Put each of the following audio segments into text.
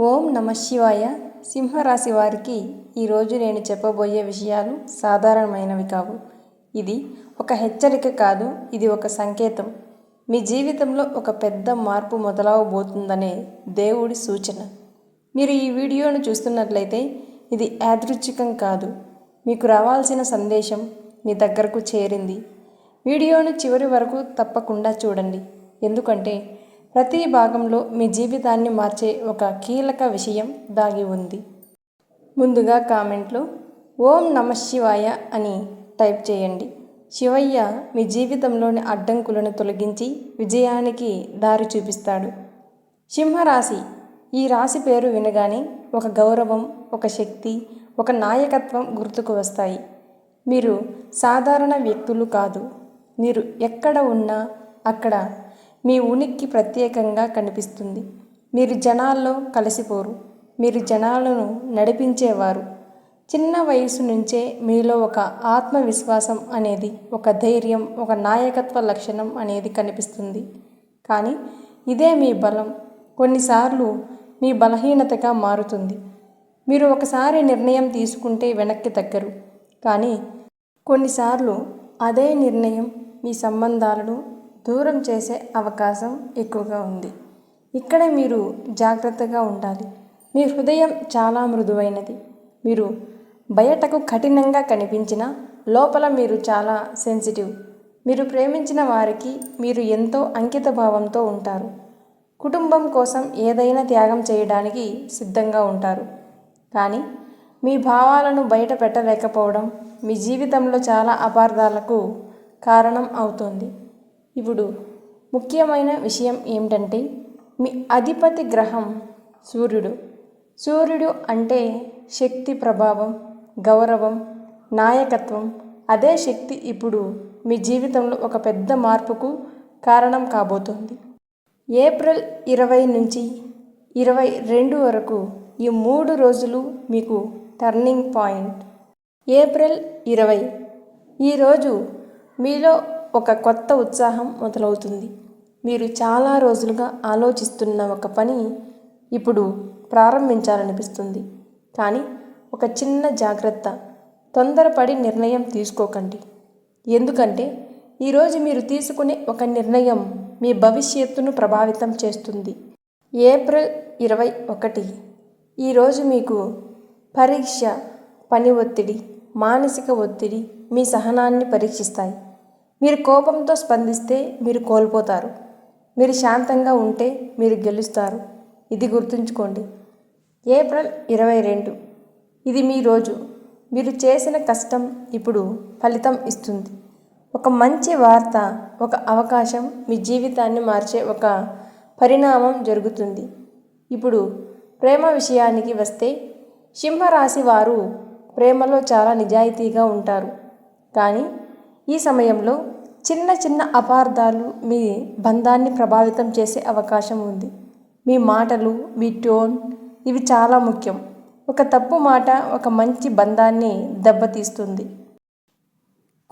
ఓం నమ శివాయ. సింహరాశి వారికి ఈరోజు నేను చెప్పబోయే విషయాలు సాధారణమైనవి కావు. ఇది ఒక హెచ్చరిక కాదు, ఇది ఒక సంకేతం. మీ జీవితంలో ఒక పెద్ద మార్పు మొదలవబోతుందనే దేవుడి సూచన. మీరు ఈ వీడియోను చూస్తున్నట్లయితే ఇది యాదృచ్ఛికం కాదు. మీకు రావాల్సిన సందేశం మీ దగ్గరకు చేరింది. వీడియోను చివరి వరకు తప్పకుండా చూడండి, ఎందుకంటే ప్రతి భాగంలో మీ జీవితాన్ని మార్చే ఒక కీలక విషయం దాగి ఉంది. ముందుగా కామెంట్లో ఓం నమ శివాయ అని టైప్ చేయండి. శివయ్య మీ జీవితంలోని అడ్డంకులను తొలగించి విజయానికి దారి చూపిస్తాడు. సింహరాశి. ఈ రాశి పేరు వినగానే ఒక గౌరవం, ఒక శక్తి, ఒక నాయకత్వం గుర్తుకు వస్తాయి. మీరు సాధారణ వ్యక్తులు కాదు. మీరు ఎక్కడ ఉన్నా అక్కడ మీ ఉనికి ప్రత్యేకంగా కనిపిస్తుంది. మీరు జనాల్లో కలిసిపోరు, మీరు జనాలను నడిపించేవారు. చిన్న వయసు నుంచే మీలో ఒక ఆత్మవిశ్వాసం అనేది, ఒక ధైర్యం, ఒక నాయకత్వ లక్షణం అనేది కనిపిస్తుంది. కానీ ఇదే మీ బలం కొన్నిసార్లు మీ బలహీనతగా మారుతుంది. మీరు ఒకసారి నిర్ణయం తీసుకుంటే వెనక్కి తగ్గరు, కానీ కొన్నిసార్లు అదే నిర్ణయం మీ సంబంధాలను దూరం చేసే అవకాశం ఎక్కువగా ఉంది. ఇక్కడ మీరు జాగ్రత్తగా ఉండాలి. మీ హృదయం చాలా మృదువైనది. మీరు బయటకు కఠినంగా కనిపించినా లోపల మీరు చాలా సెన్సిటివ్. మీరు ప్రేమించిన వారికి మీరు ఎంతో అంకిత భావంతో ఉంటారు. కుటుంబం కోసం ఏదైనా త్యాగం చేయడానికి సిద్ధంగా ఉంటారు. కానీ మీ భావాలను బయట పెట్టలేకపోవడం మీ జీవితంలో చాలా అపార్థాలకు కారణం అవుతుంది. ఇప్పుడు ముఖ్యమైన విషయం ఏమిటంటే, మీ అధిపతి గ్రహం సూర్యుడు. సూర్యుడు అంటే శక్తి, ప్రభావం, గౌరవం, నాయకత్వం. అదే శక్తి ఇప్పుడు మీ జీవితంలో ఒక పెద్ద మార్పుకు కారణం కాబోతోంది. ఏప్రిల్ 20 నుంచి 22 వరకు ఈ 3 రోజులు మీకు టర్నింగ్ పాయింట్. ఏప్రిల్ 20 ఈరోజు మీలో ఒక కొత్త ఉత్సాహం మొదలవుతుంది. మీరు చాలా రోజులుగా ఆలోచిస్తున్న ఒక పని ఇప్పుడు ప్రారంభించాలనిపిస్తుంది. కానీ ఒక చిన్న జాగ్రత్త, తొందరపడి నిర్ణయం తీసుకోకండి. ఎందుకంటే ఈరోజు మీరు తీసుకునే ఒక నిర్ణయం మీ భవిష్యత్తును ప్రభావితం చేస్తుంది. ఏప్రిల్ 21 ఈరోజు మీకు పరీక్ష, పని ఒత్తిడి, మానసిక ఒత్తిడి మీ సహనాన్ని పరీక్షిస్తాయి. మీరు కోపంతో స్పందిస్తే మీరు కోల్పోతారు. మీరు శాంతంగా ఉంటే మీరు గెలుస్తారు. ఇది గుర్తుంచుకోండి. ఏప్రిల్ 22 ఇది మీ రోజు. మీరు చేసిన కష్టం ఇప్పుడు ఫలితం ఇస్తుంది. ఒక మంచి వార్త, ఒక అవకాశం మీ జీవితాన్ని మార్చే ఒక పరిణామం జరుగుతుంది. ఇప్పుడు ప్రేమ విషయానికి వస్తే, సింహరాశి వారు ప్రేమలో చాలా నిజాయితీగా ఉంటారు. కానీ ఈ సమయంలో చిన్న చిన్న అపార్థాలు మీ బంధాన్ని ప్రభావితం చేసే అవకాశం ఉంది. మీ మాటలు, మీ టోన్ ఇవి చాలా ముఖ్యం. ఒక తప్పు మాట ఒక మంచి బంధాన్ని దెబ్బతీస్తుంది.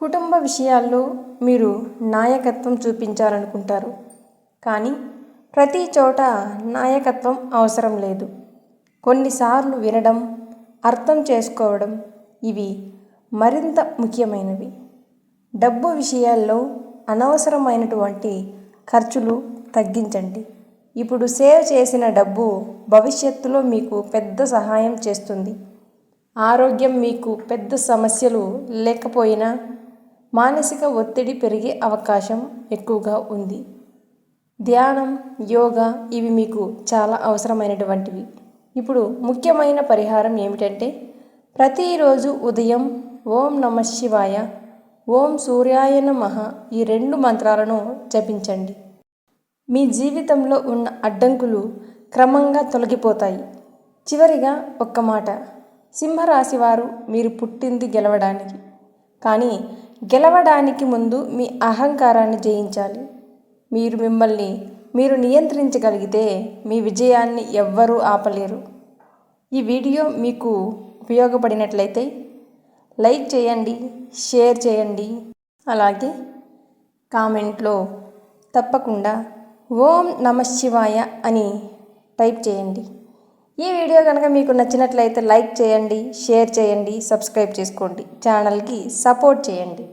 కుటుంబ విషయాల్లో మీరు నాయకత్వం చూపించాలనుకుంటారు. కానీ ప్రతి చోట నాయకత్వం అవసరం లేదు. కొన్నిసార్లు వినడం, అర్థం చేసుకోవడం ఇవి మరింత ముఖ్యమైనవి. డబ్బు విషయాల్లో అనవసరమైనటువంటి ఖర్చులు తగ్గించండి. ఇప్పుడు సేవ్ చేసిన డబ్బు భవిష్యత్తులో మీకు పెద్ద సహాయం చేస్తుంది. ఆరోగ్యం మీకు పెద్ద సమస్యలు లేకపోయినా మానసిక ఒత్తిడి పెరిగే అవకాశం ఎక్కువగా ఉంది. ధ్యానం, యోగా ఇవి మీకు చాలా అవసరమైనటువంటివి. ఇప్పుడు ముఖ్యమైన పరిహారం ఏమిటంటే, ప్రతిరోజు ఉదయం ఓం నమ శివాయ, ఓం సూర్యాయ నమః ఈ 2 మంత్రాలను జపించండి. మీ జీవితంలో ఉన్న అడ్డంకులు క్రమంగా తొలగిపోతాయి. చివరిగా ఒక్క మాట, సింహరాశి వారు మీరు పుట్టింది గెలవడానికి. కానీ గెలవడానికి ముందు మీ అహంకారాన్ని జయించాలి. మీరు మిమ్మల్ని మీరు నియంత్రించగలిగితే మీ విజయాన్ని ఎవ్వరూ ఆపలేరు. ఈ వీడియో మీకు ఉపయోగపడినట్లయితే లైక్ చేయండి, షేర్ చేయండి. అలాగే కామెంట్లో తప్పకుండా ఓం నమ శివాయ అని టైప్ చేయండి. ఈ వీడియో కనుక మీకు నచ్చినట్లయితే లైక్ చేయండి, షేర్ చేయండి, సబ్స్క్రైబ్ చేసుకోండి, ఛానల్కి సపోర్ట్ చేయండి.